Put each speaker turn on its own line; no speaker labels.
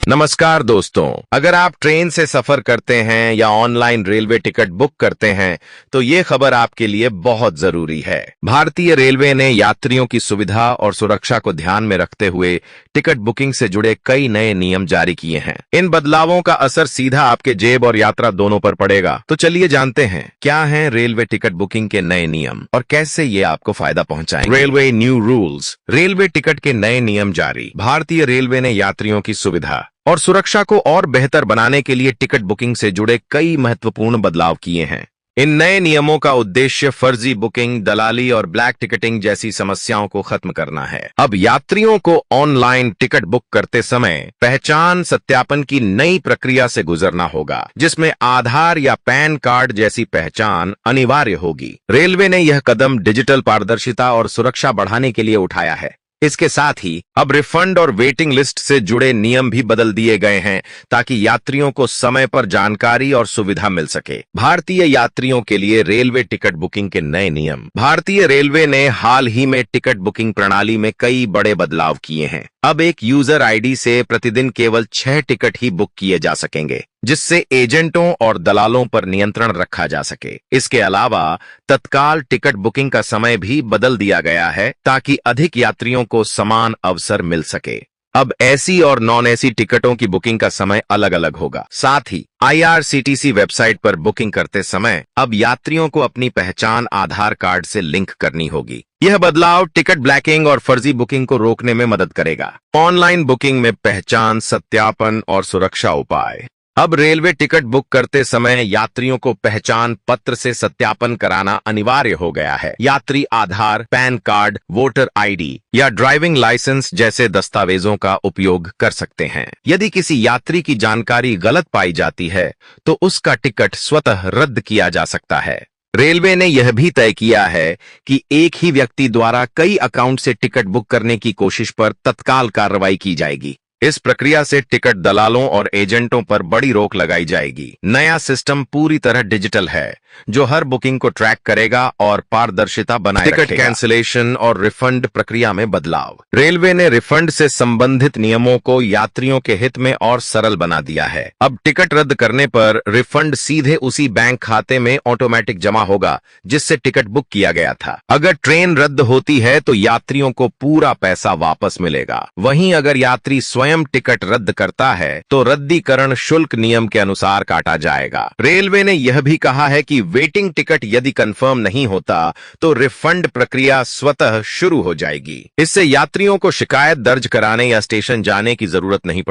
नमस्कार दोस्तों, अगर आप ट्रेन से सफर करते हैं या ऑनलाइन रेलवे टिकट बुक करते हैं तो ये खबर आपके लिए बहुत जरूरी है। भारतीय रेलवे ने यात्रियों की सुविधा और सुरक्षा को ध्यान में रखते हुए टिकट बुकिंग से जुड़े कई नए नियम जारी किए हैं। इन बदलावों का असर सीधा आपके जेब और यात्रा दोनों पर पड़ेगा। तो चलिए जानते हैं क्या हैं रेलवे टिकट बुकिंग के नए नियम और कैसे ये आपको फायदा पहुंचाएंगे। Railway new rules, railway ticket के नए नियम जारी। भारतीय रेलवे ने यात्रियों की सुविधा और सुरक्षा को और बेहतर बनाने के लिए टिकट बुकिंग से जुड़े कई महत्वपूर्ण बदलाव किए हैं। इन नए नियमों का उद्देश्य फर्जी बुकिंग, दलाली और ब्लैक टिकटिंग जैसी समस्याओं को खत्म करना है। अब यात्रियों को ऑनलाइन टिकट बुक करते समय पहचान सत्यापन की नई प्रक्रिया से गुजरना होगा, जिसमें आधार या पैन कार्ड जैसी पहचान अनिवार्य होगी। रेलवे ने यह कदम डिजिटल पारदर्शिता और सुरक्षा बढ़ाने के लिए उठाया है। इसके साथ ही अब रिफंड और वेटिंग लिस्ट से जुड़े नियम भी बदल दिए गए हैं ताकि यात्रियों को समय पर जानकारी और सुविधा मिल सके। भारतीय यात्रियों के लिए रेलवे टिकट बुकिंग के नए नियम। भारतीय रेलवे ने हाल ही में टिकट बुकिंग प्रणाली में कई बड़े बदलाव किए हैं। अब एक यूजर आईडी से प्रतिदिन केवल 6 टिकट ही बुक किए जा सकेंगे, जिससे एजेंटों और दलालों पर नियंत्रण रखा जा सके। इसके अलावा तत्काल टिकट बुकिंग का समय भी बदल दिया गया है ताकि अधिक यात्रियों को समान अवसर मिल सके। अब एसी और नॉन एसी टिकटों की बुकिंग का समय अलग अलग होगा। साथ ही आईआरसीटीसी वेबसाइट पर बुकिंग करते समय अब यात्रियों को अपनी पहचान आधार कार्ड से लिंक करनी होगी। यह बदलाव टिकट ब्लैकिंग और फर्जी बुकिंग को रोकने में मदद करेगा। ऑनलाइन बुकिंग में पहचान सत्यापन और सुरक्षा उपाय। अब रेलवे टिकट बुक करते समय यात्रियों को पहचान पत्र से सत्यापन कराना अनिवार्य हो गया है। यात्री आधार, पैन कार्ड, वोटर आईडी या ड्राइविंग लाइसेंस जैसे दस्तावेजों का उपयोग कर सकते हैं। यदि किसी यात्री की जानकारी गलत पाई जाती है तो उसका टिकट स्वतः रद्द किया जा सकता है। रेलवे ने यह भी तय किया है कि एक ही व्यक्ति द्वारा कई अकाउंट से टिकट बुक करने की कोशिश पर तत्काल कार्रवाई की जाएगी। इस प्रक्रिया से टिकट दलालों और एजेंटों पर बड़ी रोक लगाई जाएगी। नया सिस्टम पूरी तरह डिजिटल है, जो हर बुकिंग को ट्रैक करेगा और पारदर्शिता बनाए रखेगा। टिकट कैंसिलेशन और रिफंड प्रक्रिया में बदलाव। रेलवे ने रिफंड से संबंधित नियमों को यात्रियों के हित में और सरल बना दिया है। अब टिकट रद्द करने पर रिफंड सीधे उसी बैंक खाते में ऑटोमेटिक जमा होगा जिससे टिकट बुक किया गया था। अगर ट्रेन रद्द होती है तो यात्रियों को पूरा पैसा वापस मिलेगा। वहीं अगर यात्री स्वयं टिकट रद्द करता है तो रद्दीकरण शुल्क नियम के अनुसार काटा जाएगा। रेलवे ने यह भी कहा है कि वेटिंग टिकट यदि कंफर्म नहीं होता तो रिफंड प्रक्रिया स्वतः शुरू हो जाएगी। इससे यात्रियों को शिकायत दर्ज कराने या स्टेशन जाने की जरूरत नहीं